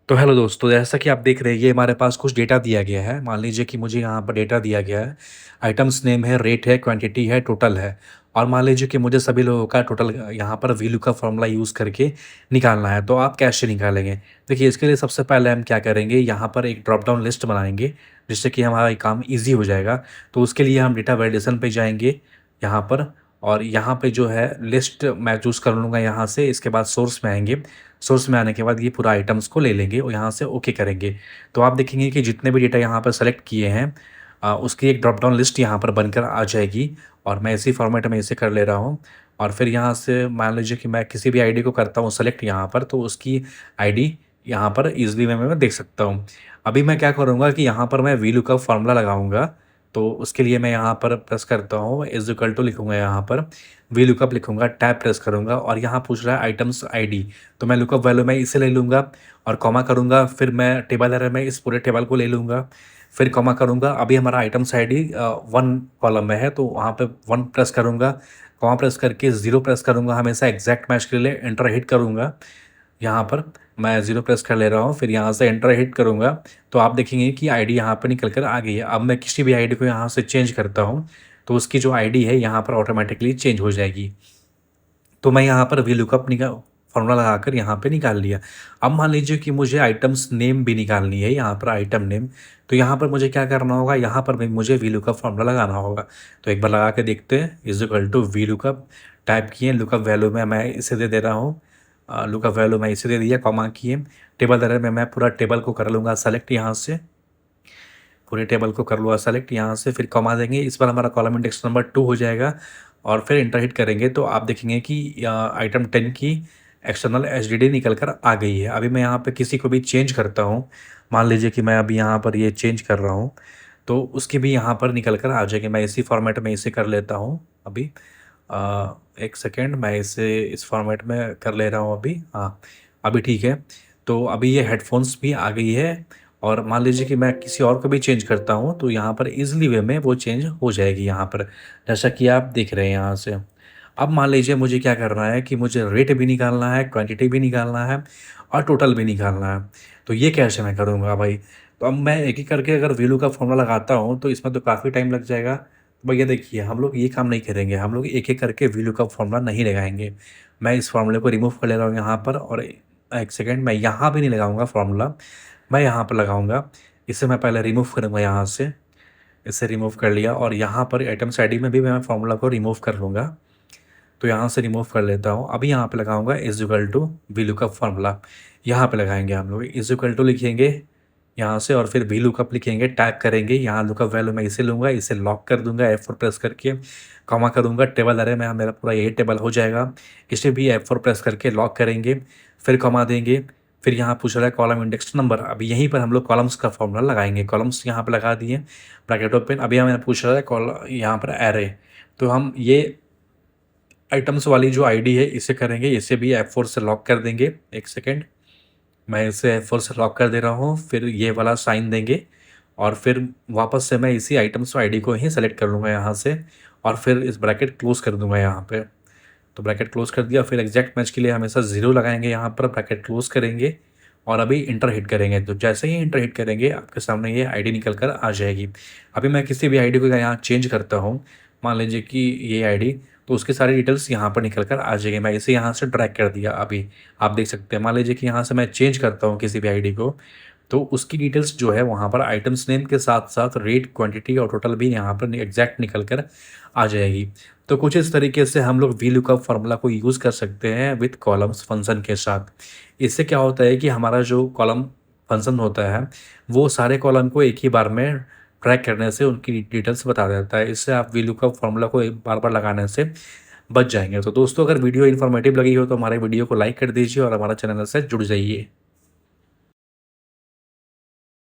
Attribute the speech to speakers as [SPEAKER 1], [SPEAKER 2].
[SPEAKER 1] तो हेलो दोस्तों, जैसा कि आप देख रहे हैं ये हमारे पास कुछ डेटा दिया गया है। मान लीजिए कि मुझे यहाँ पर डेटा दिया गया है, आइटम्स नेम है, रेट है, क्वांटिटी है, टोटल है और मान लीजिए कि मुझे सभी लोगों का टोटल यहाँ पर वैल्यू का फॉर्मूला यूज़ करके निकालना है। तो आप कैसे निकालेंगे? देखिए, इसके लिए सबसे पहले हम क्या करेंगे, यहाँ पर एक ड्रॉप डाउन लिस्ट बनाएँगे, जिससे कि हमारा ये काम ईज़ी हो जाएगा। तो उसके लिए हम डेटा वैलिडेशन पे जाएँगे यहाँ पर और यहाँ पे जो है लिस्ट मैं चूज़ कर लूँगा यहाँ से। इसके बाद सोर्स में आएँगे। सोर्स में आने के बाद ये पूरा आइटम्स को ले लेंगे और यहाँ से ओके करेंगे। तो आप देखेंगे कि जितने भी डेटा यहाँ पर सेलेक्ट किए हैं उसकी एक ड्रॉप डाउन लिस्ट यहाँ पर बनकर आ जाएगी और मैं इसी फॉर्मेट में इसे कर ले रहा हूँ। और फिर यहाँ से मान लीजिए कि मैं किसी भी आईडी को करता हूँ सेलेक्ट यहाँ पर, तो उसकी आईडी यहाँ पर ईज़िली मैं देख सकता हूँ। अभी मैं क्या करूँगा कि यहाँ पर मैं वीलूकअप फ़ॉर्मूला लगाऊँगा। तो उसके लिए मैं यहाँ पर प्रेस करता हूँ इज़ इक्वल टू लिखूँगा यहाँ पर, वीलूकअप लिखूँगा, टैब प्रेस करूँगा और यहाँ पूछ रहा है आइटम्स आईडी। तो मैं लुकअप वैल्यू मैं इसे ले लूँगा और कॉमा करूँगा, फिर मैं टेबल एरर में इस पूरे टेबल को ले लूँगा, फिर कॉमा करूँगा। अभी हमारा आइटम्स आईडी 1 कॉलम में है, तो वहाँ पे 1 प्रेस करूँगा, कॉमा प्रेस करके 0 प्रेस करूँगा, हमेशा एग्जैक्ट मैच के लिए एंटर हिट करूँगा। यहाँ पर मैं 0 प्रेस कर ले रहा हूँ, फिर यहाँ से एंटर हिट करूँगा, तो आप देखेंगे कि आईडी यहाँ पर निकल कर आ गई है। अब मैं किसी भी आईडी को यहाँ से चेंज करता हूँ, तो उसकी जो आईडी है यहाँ पर ऑटोमैटिकली चेंज हो जाएगी। तो मैं यहाँ पर वीलूकअप फ़ॉर्मूला लगाकर यहाँ पे निकाल लिया। अब मान लीजिए कि मुझे आइटम्स नेम भी निकालनी है, यहाँ पर आइटम नेम। तो यहाँ पर मुझे क्या करना होगा, यहाँ पर भी मुझे वीलूकअप फ़ॉर्मूला लगाना होगा। तो एक बार लगा के देखते हैं, is equal to VLOOKUP type किए, लुकअप वैल्यू में मैं इसे दे रहा हूँ। लुकअप वैल्यू मैं इसे दे दिया, कॉमा किए, टेबल एरर में मैं पूरा टेबल को कर लूँगा सेलेक्ट यहाँ से, पूरे टेबल को कर लूँगा सेलेक्ट यहाँ से, फिर कॉमा देंगे। इस बार हमारा कॉलम इंडेक्स नंबर 2 हो जाएगा और फिर एंटर हिट करेंगे तो आप देखेंगे कि आइटम 10 की एक्सटर्नल एचडीडी निकल कर आ गई है। अभी मैं यहाँ पे किसी को भी चेंज करता हूँ, मान लीजिए कि मैं अभी यहाँ पर ये चेंज कर रहा हूँ, तो उसकी भी यहाँ पर निकल कर आ जाएगी। मैं इसी फॉर्मेट में इसे कर लेता हूँ अभी। एक सेकेंड, मैं इसे इस फॉर्मेट में कर ले रहा हूँ अभी। हाँ, अभी ठीक है। तो अभी ये हेडफ़ोन्स भी आ गई है और मान लीजिए कि मैं किसी और को भी चेंज करता हूँ, तो यहाँ पर ईज़िली वे में वो चेंज हो जाएगी यहाँ पर, जैसा कि आप देख रहे हैं यहाँ से। अब मान लीजिए मुझे क्या करना है कि मुझे रेट भी निकालना है, क्वांटिटी भी निकालना है और टोटल भी निकालना है। तो ये कैसे मैं करूँगा भाई? तो अब मैं एक-एक करके अगर वैल्यू का फ़ॉर्मूला लगाता हूँ, तो इसमें तो काफ़ी टाइम लग जाएगा। तो भैया देखिए, हम लोग ये काम नहीं करेंगे, हम लोग एक-एक करके वैल्यू का फ़ॉर्मूला नहीं लगाएँगे। मैं इस फ़ॉर्मूले को रिमूव कर ले रहा हूँ यहाँ पर और एक सेकंड, मैं यहाँ भी नहीं लगाऊँगा फ़ॉर्मूला, मैं यहाँ पर लगाऊँगा। इसे मैं पहले रिमूव करूँगा यहाँ से, इसे रिमूव कर लिया और यहाँ पर आइटम्स आईडी में भी मैं फ़ॉर्मूला को रिमूव कर लूँगा। तो यहाँ से रिमूव कर लेता हूँ। अभी यहाँ पे लगाऊँगा is equal to VLOOKUP formula, यहाँ पे लगाएँगे हम लोग। इज़ इक्वल टू लिखेंगे यहाँ से और फिर वीलूकअप लिखेंगे, टाइप करेंगे। यहाँ लुकअप वैल्यू मैं इसे लूँगा, इसे लॉक कर दूँगा F4 प्रेस करके, कॉमा करूँगा, टेबल अरे में मेरा पूरा यही टेबल हो जाएगा। इसे भी F4 प्रेस करके लॉक करेंगे, फिर कॉमा देंगे, फिर यहाँ पूछ रहा है कॉलम इंडेक्स नंबर। अब यहीं पर हम लोग कॉलम्स का फ़ॉर्मूला लगाएँगे। कॉलम्स यहाँ पे लगा दिए, ब्रैकेट ओपन। अभी हमें पूछ रहा है यहाँ पर एरे, तो हम ये आइटम्स वाली जो आईडी है इसे करेंगे, इसे भी F4 से लॉक कर देंगे। एक सेकंड, मैं इसे F4 से लॉक कर दे रहा हूँ, फिर ये वाला साइन देंगे और फिर वापस से मैं इसी आइटम्स आईडी को ही सेलेक्ट कर लूँगा यहाँ से और फिर इस ब्रैकेट क्लोज़ कर दूँगा यहाँ पे। तो ब्रैकेट क्लोज़ कर दिया, फिर एग्जैक्ट मैच के लिए हमेशा 0 लगाएँगे यहाँ पर, ब्रैकेट क्लोज़ करेंगे और अभी इंटर हिट करेंगे। तो जैसे ही इंटर हिट करेंगे आपके सामने ये आईडी निकल कर आ जाएगी। अभी मैं किसी भी आईडी को यहाँ चेंज करता हूँ, मान लीजिए कि ये आईडी, तो उसकी सारी डिटेल्स यहाँ पर निकल कर आ जाएगी। मैं इसे यहाँ से ड्रैग कर दिया, अभी आप देख सकते हैं। मान लीजिए कि यहाँ से मैं चेंज करता हूँ किसी भी आईडी को, तो उसकी डिटेल्स जो है वहाँ पर आइटम्स नेम के साथ-साथ रेट, क्वांटिटी और टोटल भी यहाँ पर एग्जैक्ट निकल कर आ जाएगी। तो कुछ इस तरीके से हम लोग वीलूकअप फ़ॉर्मूला को यूज़ कर सकते हैं विथ कॉलम्स फंक्शन के साथ। इससे क्या होता है कि हमारा जो कॉलम फंक्शन होता है, वो सारे कॉलम को एक ही बार में ट्रैक करने से उनकी डिटेल्स बता देता है। इससे आप वीलूकअप फ़ॉर्मूला को एक बार-बार लगाने से बच जाएँगे। तो दोस्तों, अगर वीडियो इन्फॉर्मेटिव लगी हो तो हमारे वीडियो को लाइक कर दीजिए और हमारा चैनल से जुड़ जाइए।